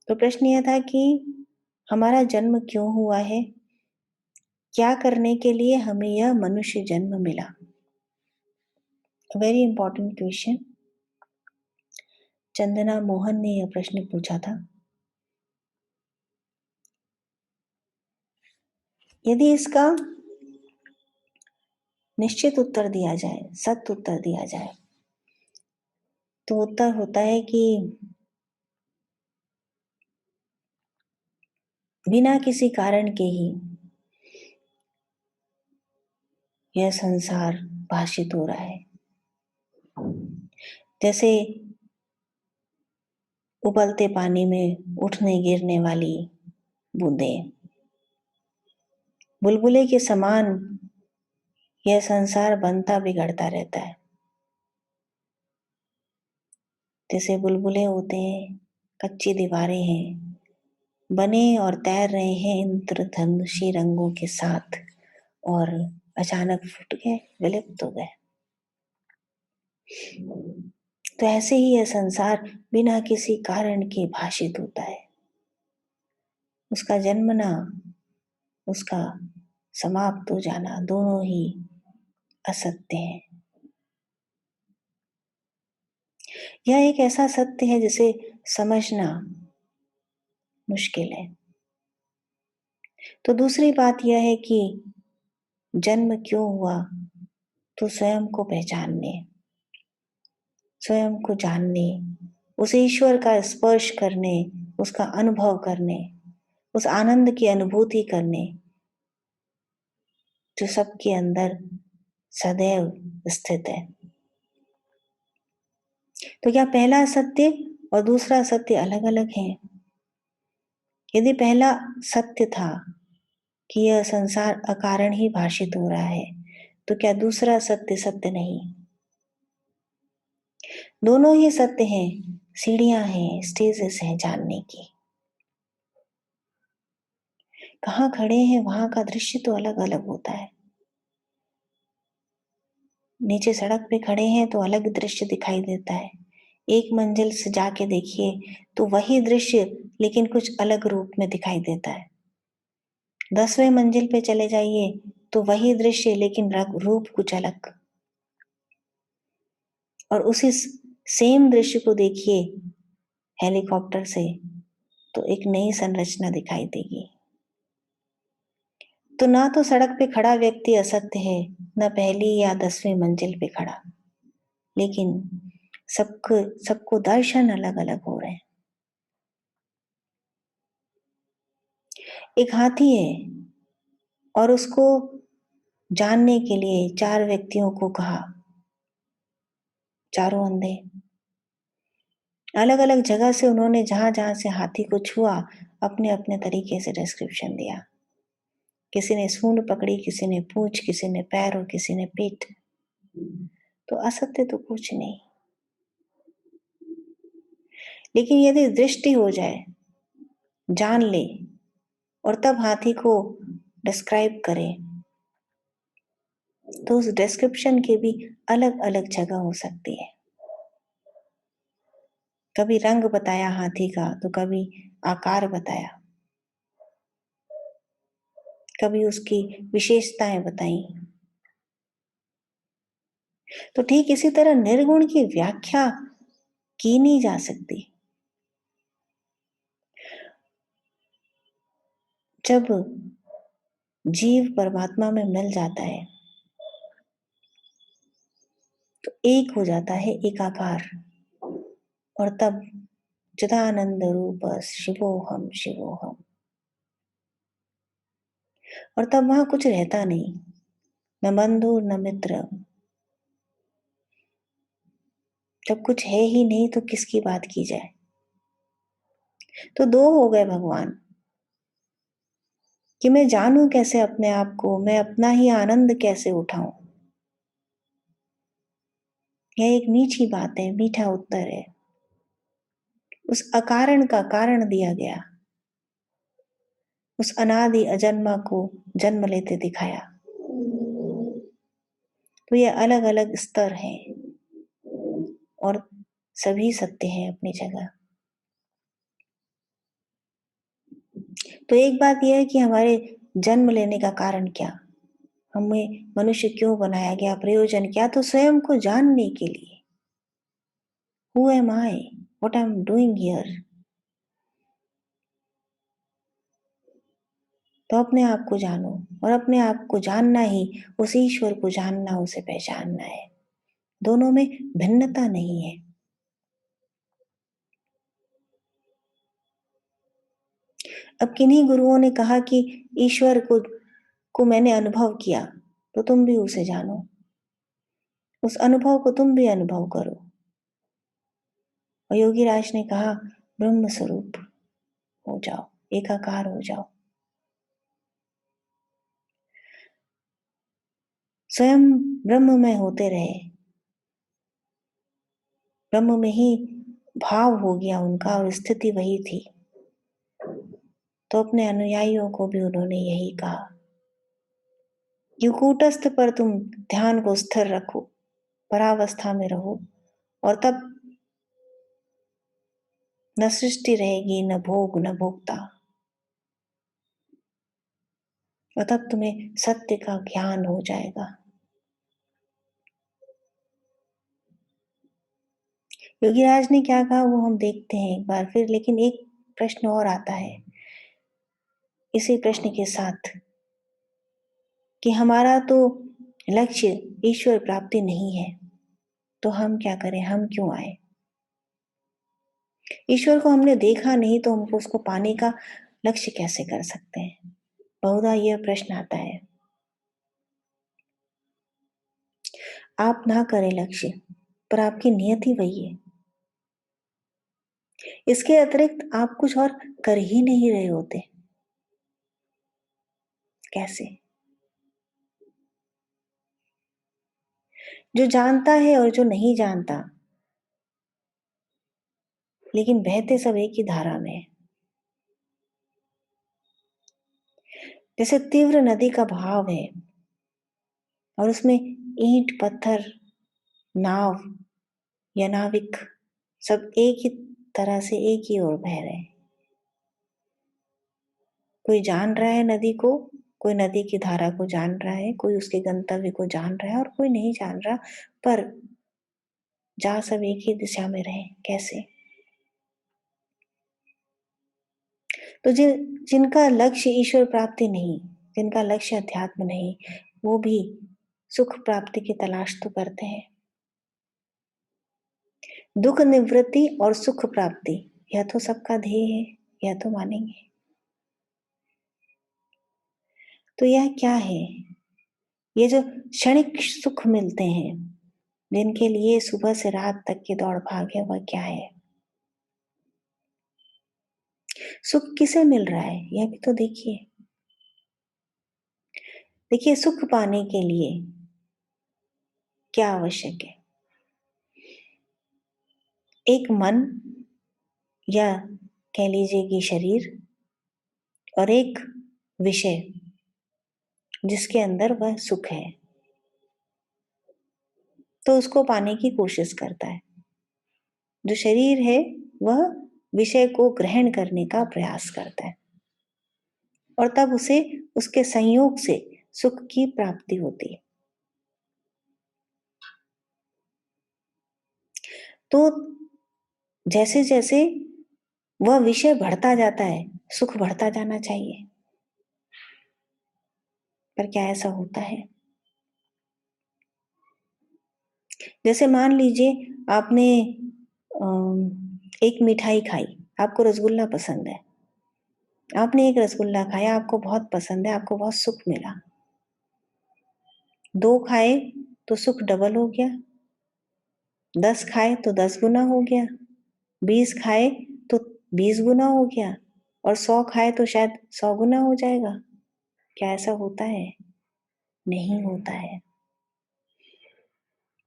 तो प्रश्न यह था कि हमारा जन्म क्यों हुआ है, क्या करने के लिए हमें यह मनुष्य जन्म मिला। Very important question. Chandana Mohan ने यह प्रश्न पूछा था। यदि इसका निश्चित उत्तर दिया जाए, सत्य उत्तर दिया जाए, तो उत्तर होता है कि बिना किसी कारण के ही यह संसार भाषित हो रहा है। जैसे उबलते पानी में उठने गिरने वाली बूंदें, बुलबुले के समान यह संसार बनता बिगड़ता रहता है। जैसे बुलबुले होते हैं, कच्ची दीवारें हैं, बने और तैर रहे हैं इंद्रधनुषी रंगों के साथ, और अचानक फूट गए, विलुप्त हो गए। तो ऐसे ही यह संसार बिना किसी कारण के भाषित होता है। उसका जन्मना, उसका समाप्त हो जाना, दोनों ही असत्य है। यह एक ऐसा सत्य है जिसे समझना मुश्किल है। तो दूसरी बात यह है कि जन्म क्यों हुआ, तो स्वयं को पहचानने, स्वयं को जानने, उस ईश्वर का स्पर्श करने, उसका अनुभव करने, उस आनंद की अनुभूति करने जो सबके अंदर सदैव स्थित है। तो क्या पहला सत्य और दूसरा सत्य अलग अलग है? यदि पहला सत्य था कि यह संसार अकारण ही भाषित हो रहा है, तो क्या दूसरा सत्य सत्य नहीं? दोनों ही सत्य हैं, सीढ़ियां हैं, स्टेजेस हैं जानने की। कहाँ खड़े हैं वहां का दृश्य तो अलग अलग होता है। नीचे सड़क पे खड़े हैं तो अलग दृश्य दिखाई देता है। एक मंजिल से जाके देखिए तो वही दृश्य लेकिन कुछ अलग रूप में दिखाई देता है। 10वें मंजिल पे चले जाइए तो वही दृश्य लेकिन रूप कुछ अलग। और उसी सेम दृश्य को देखिए हेलीकॉप्टर से तो एक नई संरचना दिखाई देगी। तो ना तो सड़क पे खड़ा व्यक्ति असत्य है, न पहली या 10वीं मंजिल पे खड़ा, लेकिन सबको दर्शन अलग अलग हो रहे हैं। एक हाथी है और उसको जानने के लिए 4 व्यक्तियों को कहा, चारों अंधे, अलग अलग जगह से उन्होंने जहां जहां से हाथी को छुआ अपने अपने तरीके से डिस्क्रिप्शन दिया। किसी ने सूंड पकड़ी, किसी ने पूंछ, किसी ने पैर और किसी ने पीठ। तो असत्य तो कुछ नहीं, लेकिन यदि दृष्टि हो जाए, जान ले और तब हाथी को डिस्क्राइब करे, तो उस डिस्क्रिप्शन के भी अलग अलग जगह हो सकती है। कभी रंग बताया हाथी का, तो कभी आकार बताया, कभी उसकी विशेषताएं बताई। तो ठीक इसी तरह निर्गुण की व्याख्या की नहीं जा सकती। जब जीव परमात्मा में मिल जाता है तो एक हो जाता है, एकाकार, और तब चिदानंद रूप शिवोहम शिवोहम, और तब वहां कुछ रहता नहीं, न बंधु न मित्र। जब कुछ है ही नहीं तो किसकी बात की जाए। तो दो हो गए भगवान कि मैं जानूं कैसे अपने आप को, मैं अपना ही आनंद कैसे उठाऊं। यह एक मीठी बात है, मीठा उत्तर है। उस अकारण का कारण दिया गया, उस अनादि अजन्मा को जन्म लेते दिखाया। तो ये अलग अलग स्तर हैं और सभी सत्य हैं अपनी जगह। तो एक बात यह है कि हमारे जन्म लेने का कारण क्या, हमें मनुष्य क्यों बनाया गया, प्रयोजन क्या, तो स्वयं को जानने के लिए। Who am I, what I am doing here. तो अपने आप को जानो, और अपने आप को जानना ही उस ईश्वर को जानना, उसे पहचानना है। दोनों में भिन्नता नहीं है। अब किन्हीं गुरुओं ने कहा कि ईश्वर को मैंने अनुभव किया, तो तुम भी उसे जानो, उस अनुभव को तुम भी अनुभव करो। और योगी राज ने कहा ब्रह्म स्वरूप हो जाओ, एकाकार हो जाओ, स्वयं ब्रह्म में होते रहे। ब्रह्म में ही भाव हो गया उनका, और स्थिति वही थी। तो अपने अनुयायियों को भी उन्होंने यही कहा कि कूटस्थ पर तुम ध्यान को स्थिर रखो, परावस्था में रहो, और तब न सृष्टि रहेगी, न भोग, न भोक्ता, और तब तुम्हें सत्य का ज्ञान हो जाएगा। योगीराज ने क्या कहा वो हम देखते हैं एक बार फिर, लेकिन एक प्रश्न और आता है इसी प्रश्न के साथ, कि हमारा तो लक्ष्य ईश्वर प्राप्ति नहीं है, तो हम क्या करें, हम क्यों आए। ईश्वर को हमने देखा नहीं, तो हमको उसको पाने का लक्ष्य कैसे कर सकते हैं। बहुधा यह प्रश्न आता है। आप ना करें लक्ष्य, पर आपकी नियत ही वही है। इसके अतिरिक्त आप कुछ और कर ही नहीं रहे होते। कैसे। जो जानता है और जो नहीं जानता, लेकिन बहते सब एक ही धारा में है। जैसे तीव्र नदी का बहाव है, और उसमें ईंट पत्थर नाव या नाविक सब एक ही तरह से एक ही ओर बह रहे हैं। कोई जान रहा है नदी को, कोई नदी की धारा को जान रहा है, कोई उसके गंतव्य को जान रहा है, और कोई नहीं जान रहा, पर जा सब एक ही दिशा में रहे। कैसे। तो जिनका लक्ष्य ईश्वर प्राप्ति नहीं, जिनका लक्ष्य अध्यात्म नहीं, वो भी सुख प्राप्ति की तलाश तो करते हैं। दुख निवृत्ति और सुख प्राप्ति, यह तो सबका ध्येय है, यह तो मानेंगे। तो यह क्या है, ये जो क्षणिक सुख मिलते हैं, जिनके लिए सुबह से रात तक की दौड़ भाग है, वह क्या है। सुख किसे मिल रहा है, यह भी तो देखिए। देखिए, सुख पाने के लिए क्या आवश्यक है। एक मन, या कह लीजिए कि शरीर, और एक विषय जिसके अंदर वह सुख है, तो उसको पाने की कोशिश करता है। जो शरीर है वह विषय को ग्रहण करने का प्रयास करता है, और तब उसे उसके संयोग से सुख की प्राप्ति होती है। तो जैसे जैसे वह विषय बढ़ता जाता है, सुख बढ़ता जाना चाहिए, पर क्या ऐसा होता है। जैसे मान लीजिए आपने एक मिठाई खाई, आपको रसगुल्ला पसंद है, आपने एक रसगुल्ला खाया, आपको बहुत पसंद है, आपको बहुत सुख मिला। 2 खाए तो सुख डबल हो गया, 10 खाए तो 10 गुना हो गया, 20 खाए तो 20 गुना हो गया, और 100 खाए तो शायद 100 गुना हो जाएगा। क्या ऐसा होता है। नहीं होता है।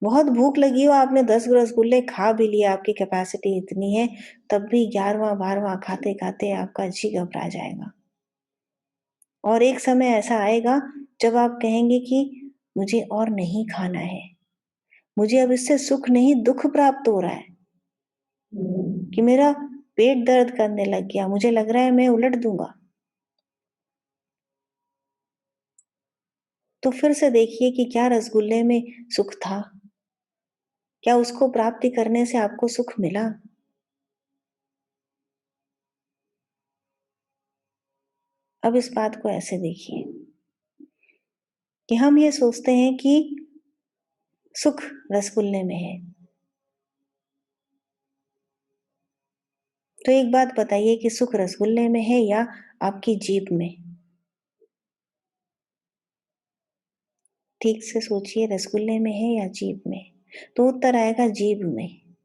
बहुत भूख लगी हो, आपने 10 रसगुल्ले खा भी लिए, आपकी कैपेसिटी इतनी है, तब भी 11वां 12वां खाते खाते आपका जी घबरा जाएगा। और एक समय ऐसा आएगा जब आप कहेंगे कि मुझे और नहीं खाना है, मुझे अब इससे सुख नहीं दुख प्राप्त हो रहा है, कि मेरा पेट दर्द करने लग गया, मुझे लग रहा है मैं उलट दूंगा। तो फिर से देखिए कि क्या रसगुल्ले में सुख था? क्या उसको प्राप्ति करने से आपको सुख मिला? अब इस बात को ऐसे देखिए कि हम ये सोचते हैं कि सुख रसगुल्ले में है। तो एक बात बताइए कि सुख रसगुल्ले में है या आपकी जीभ में? ठीक से सोचिए, रसगुल्ले में है या जीभ में? तो उत्तर आएगा जीभ में।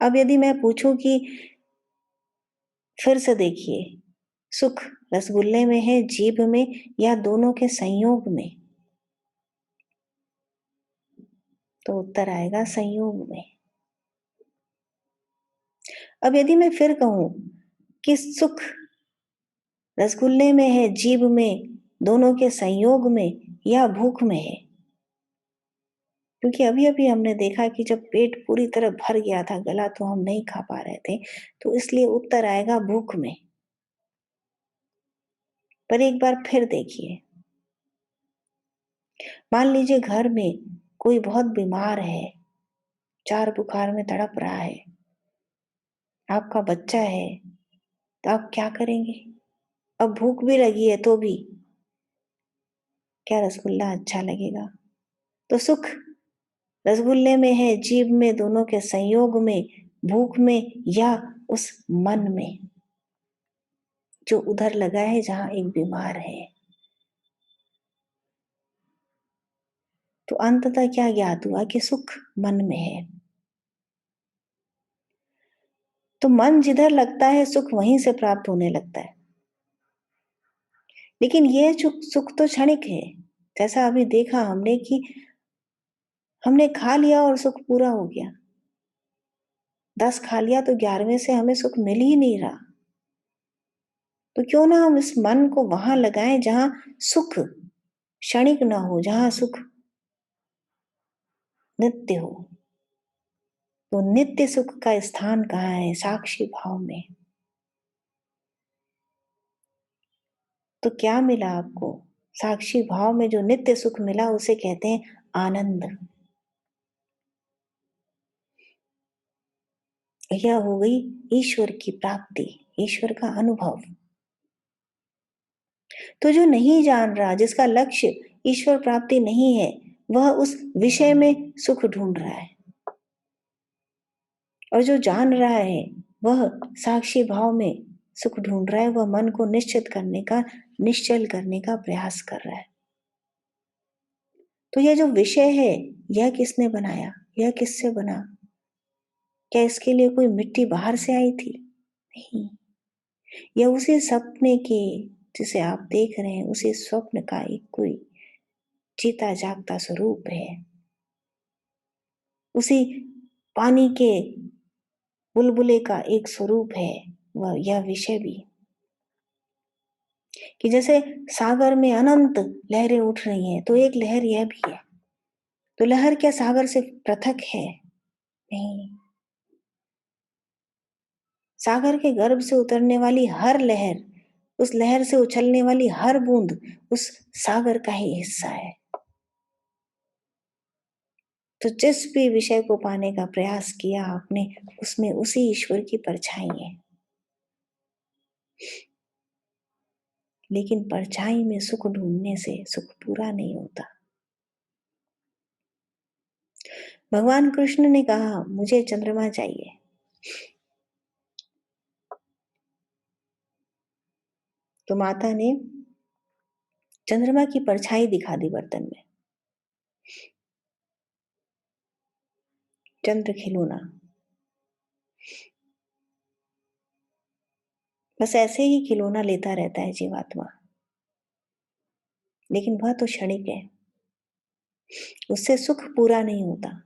अब यदि मैं पूछूं कि फिर से देखिए, सुख रसगुल्ले में है, जीभ में या दोनों के संयोग में? तो उत्तर आएगा संयोग में। अब यदि मैं फिर कहूं कि सुख रसगुल्ले में है, जीभ में, दोनों के संयोग में या भूख में है? क्योंकि अभी-अभी हमने देखा कि जब पेट पूरी तरह भर गया था, गला तो हम नहीं खा पा रहे थे, तो इसलिए उत्तर आएगा भूख में। पर एक बार फिर देखिए, मान लीजिए घर में कोई बहुत बीमार है, चार बुखार में तड़प रहा है, आपका बच्चा है, तो आप क्या करेंगे? अब भूख भी लगी है तो भी क्या रसगुल्ला अच्छा लगेगा? तो सुख रसगुल्ले में है, जीभ में, दोनों के संयोग में, भूख में या उस मन में जो उधर लगा है जहां एक बीमार है। तो अंततः क्या ज्ञात हुआ कि सुख मन में है। तो मन जिधर लगता है सुख वहीं से प्राप्त होने लगता है। लेकिन ये सुख तो क्षणिक है। जैसा अभी देखा हमने कि हमने खा लिया और सुख पूरा हो गया। 10 खा लिया तो 11वें से हमें सुख मिल ही नहीं रहा। तो क्यों ना हम इस मन को वहां लगाएं जहां सुख क्षणिक ना हो, जहां सुख नित्य हो। तो नित्य सुख का स्थान कहाँ है? साक्षी भाव में। तो क्या मिला आपको? साक्षी भाव में जो नित्य सुख मिला उसे कहते हैं आनंद। यह हो गई ईश्वर की प्राप्ति, ईश्वर का अनुभव। तो जो नहीं जान रहा, जिसका लक्ष्य ईश्वर प्राप्ति नहीं है, वह उस विषय में सुख ढूंढ रहा है। और जो जान रहा है वह साक्षी भाव में सुख ढूंढ रहा है, वह मन को निश्चित करने का, निश्चल करने का प्रयास कर रहा है। तो यह जो विषय है, यह किसने बनाया? यह किससे बना? क्या इसके लिए कोई मिट्टी बाहर से आई थी? नहीं। यह उसी सपने के, जिसे आप देख रहे हैं, उसी स्वप्न का एक कोई जीता जागता स्वरूप है। उसी पानी के बुलबुले का एक स्वरूप है वह, यह विषय भी। कि जैसे सागर में अनंत लहरें उठ रही हैं, तो एक लहर यह भी है। तो लहर क्या सागर से पृथक है? नहीं। सागर के गर्भ से उतरने वाली हर लहर, उस लहर से उछलने वाली हर बूंद उस सागर का ही हिस्सा है। तो जिस भी विषय को पाने का प्रयास किया आपने, उसमें उसी ईश्वर की परछाई है। लेकिन परछाई में सुख ढूंढने से सुख पूरा नहीं होता। भगवान कृष्ण ने कहा मुझे चंद्रमा चाहिए। तो माता ने चंद्रमा की परछाई दिखा दी बर्तन में। चंद्र खिलौना। बस ऐसे ही खिलौना लेता रहता है जीवात्मा। लेकिन वह तो क्षणिक है, उससे सुख पूरा नहीं होता।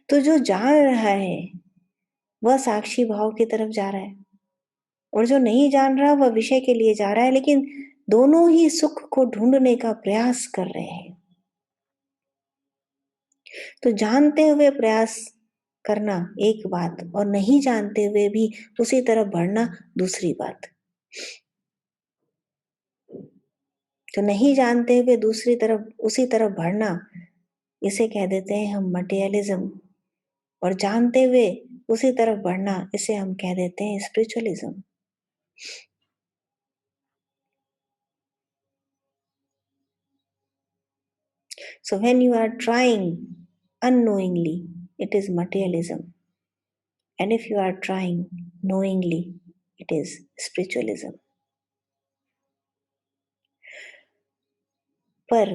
तो जो जान रहा है वह साक्षी भाव की तरफ जा रहा है, और जो नहीं जान रहा वह विषय के लिए जा रहा है, लेकिन दोनों ही सुख को ढूंढने का प्रयास कर रहे हैं। तो जानते हुए प्रयास करना एक बात, और नहीं जानते हुए भी उसी तरफ बढ़ना दूसरी बात। तो नहीं जानते हुए दूसरी तरफ उसी तरफ बढ़ना, इसे कह देते हैं हम मटेरियलिज्म। और जानते हुए उसी तरफ बढ़ना, इसे हम कह देते हैं spiritualism. So when you are trying unknowingly, it is materialism. And if you are trying knowingly, it is spiritualism. पर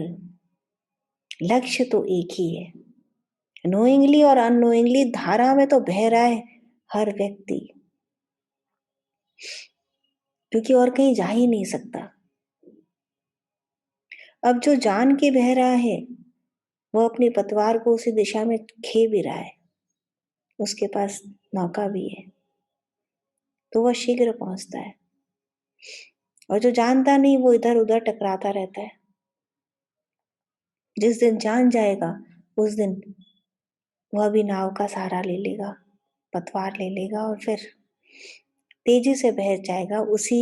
लक्ष्य तो एक ही है। नोइंगली और अननोइंगली धारा में तो बह रहा है हर व्यक्ति, क्योंकि और कहीं जा ही नहीं सकता। अब जो जान के बह रहा है वो अपनी पतवार को उसी दिशा में खे भी रहा है, उसके पास नौका भी है, तो वह शीघ्र पहुंचता है। और जो जानता नहीं वो इधर उधर टकराता रहता है। जिस दिन जान जाएगा उस दिन वह भी नाव का सहारा ले लेगा, पतवार ले लेगा और फिर तेजी से बह जाएगा उसी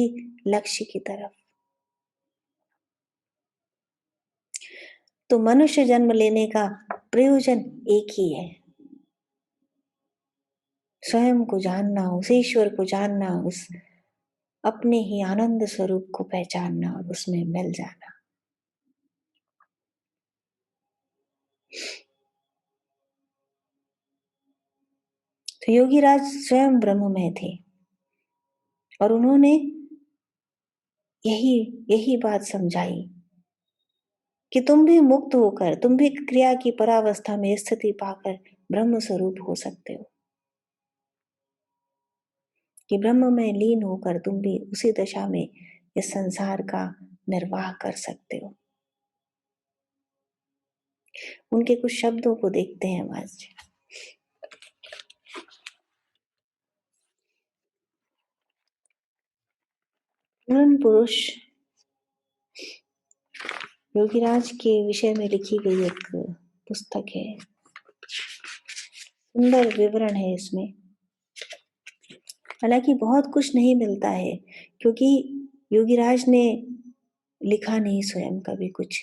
लक्ष्य की तरफ। तो मनुष्य जन्म लेने का प्रयोजन एक ही है, स्वयं को जानना, उस ईश्वर को जानना, उस अपने ही आनंद स्वरूप को पहचानना और उसमें मिल जाना। तो योगीराज स्वयं ब्रह्म में थे और उन्होंने यही यही बात समझाई कि तुम भी मुक्त होकर, तुम भी क्रिया की परावस्था में स्थिति पाकर ब्रह्म स्वरूप हो सकते हो, कि ब्रह्म में लीन होकर तुम भी उसी दशा में इस संसार का निर्वाह कर सकते हो। उनके कुछ शब्दों को देखते हैं हम आज। पूर्ण पुरुष योगीराज के विषय में लिखी गई एक पुस्तक है, सुंदर विवरण है इसमें। हालांकि बहुत कुछ नहीं मिलता है, क्योंकि योगीराज ने लिखा नहीं स्वयं कभी कुछ,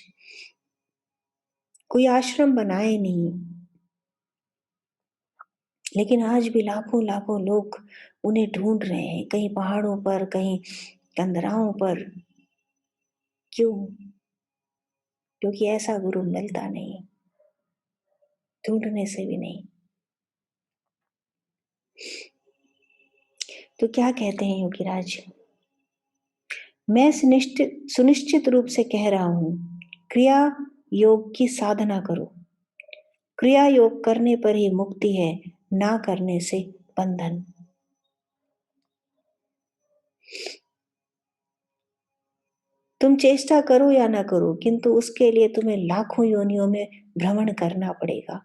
कोई आश्रम बनाए नहीं, लेकिन आज भी लाखों लाखों लोग उन्हें ढूंढ रहे हैं, कहीं पहाड़ों पर, कहीं कंदराओं पर। क्यों? क्योंकि ऐसा गुरु मिलता नहीं, ढूंढने से भी नहीं। तो क्या कहते हैं योगीराज? मैं सुनिश्चित रूप से कह रहा हूं, क्रिया योग की साधना करो। क्रिया योग करने पर ही मुक्ति है, ना करने से बंधन। तुम चेष्टा करो या ना करो, किंतु उसके लिए तुम्हें लाखों योनियों में भ्रमण करना पड़ेगा।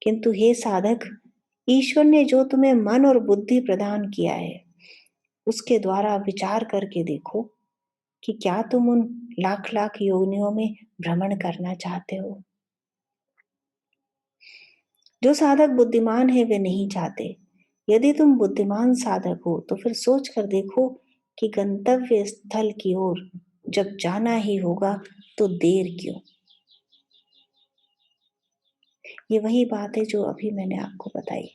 किंतु हे साधक, ईश्वर ने जो तुम्हें मन और बुद्धि प्रदान किया है, उसके द्वारा विचार करके देखो कि क्या तुम उन लाख लाख योनियों में भ्रमण करना चाहते हो। जो साधक बुद्धिमान है वे नहीं चाहते। यदि तुम बुद्धिमान साधक हो तो फिर सोच कर देखो कि गंतव्य स्थल की ओर जब जाना ही होगा तो देर क्यों। ये वही बात है जो अभी मैंने आपको बताई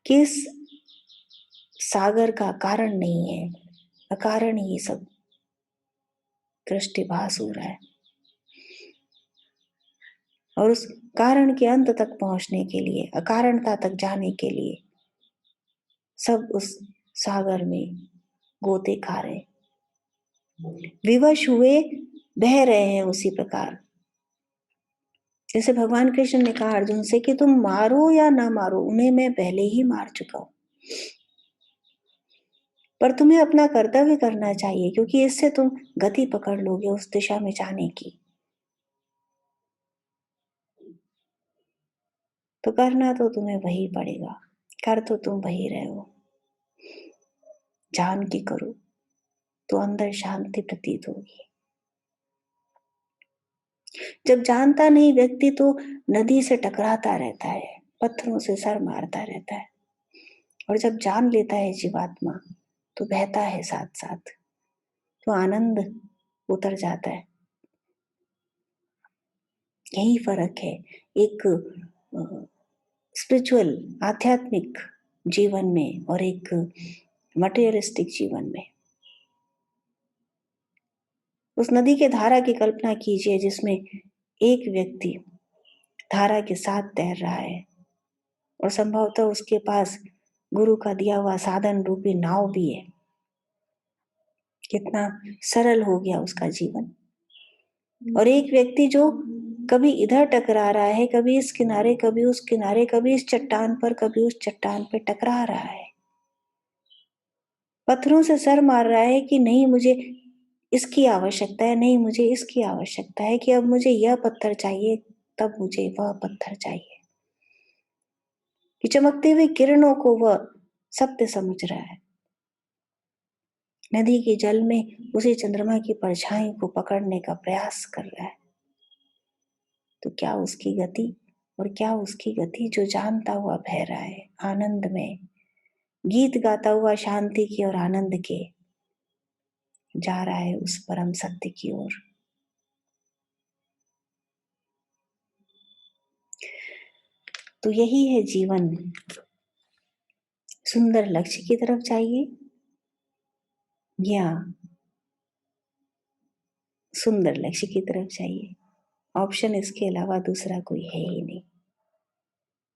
कि इस सागर का कारण नहीं है, अकारण ही सब दृष्टिभास हो रहा है। और उस कारण के अंत तक पहुंचने के लिए, अकारणता तक जाने के लिए सब उस सागर में गोते खा रहे, विवश हुए बह रहे हैं उसी प्रकार। जैसे भगवान कृष्ण ने कहा अर्जुन से कि तुम मारो या ना मारो, उन्हें मैं पहले ही मार चुका हूं, पर तुम्हें अपना कर्तव्य करना चाहिए, क्योंकि इससे तुम गति पकड़ लोगे उस दिशा में जाने की। तो करना तो तुम्हें वही पड़ेगा, कर तो तुम वही रहे हो। जान के करो तो अंदर शांति प्रतीत होगी। जब जानता नहीं व्यक्ति तो नदी से टकराता रहता है, पत्थरों से सर मारता रहता है। और जब जान लेता है जीवात्मा तो बहता है साथ साथ, तो आनंद उतर जाता है। यही फर्क है एक स्पिरिचुअल आध्यात्मिक जीवन में और एक मटेरियलिस्टिक जीवन में। उस नदी के धारा की कल्पना कीजिए जिसमें एक व्यक्ति धारा के साथ तैर रहा है और संभवतः उसके पास गुरु का दिया हुआ साधन रूपी नाव भी है। कितना सरल हो गया उसका जीवन। और एक व्यक्ति जो कभी इधर टकरा रहा है, कभी इस किनारे, कभी उस किनारे, कभी इस चट्टान पर, कभी उस चट्टान पर टकरा रहा है। पत्थरों से सर मार रहा है कि नहीं मुझे इसकी आवश्यकता है, नहीं मुझे इसकी आवश्यकता है, कि अब मुझे यह पत्थर चाहिए, तब मुझे वह पत्थर चाहिए। कि चमकते हुए किरणों को वह सत्य समझ रहा है। नदी के जल में उसी चंद्रमा की परछाई को पकड़ने का प्रयास कर रहा है। तो क्या उसकी गति, और क्या उसकी गति जो जानता हुआ बह रहा है आनंद में, गीत गाता हुआ शांति की और आनंद के, जा रहा है उस परम सत्य की ओर। तो यही है जीवन। सुंदर लक्ष्य की तरफ जाइए या सुंदर लक्ष्य की तरफ जाइए। ऑप्शन इसके अलावा दूसरा कोई है ही नहीं।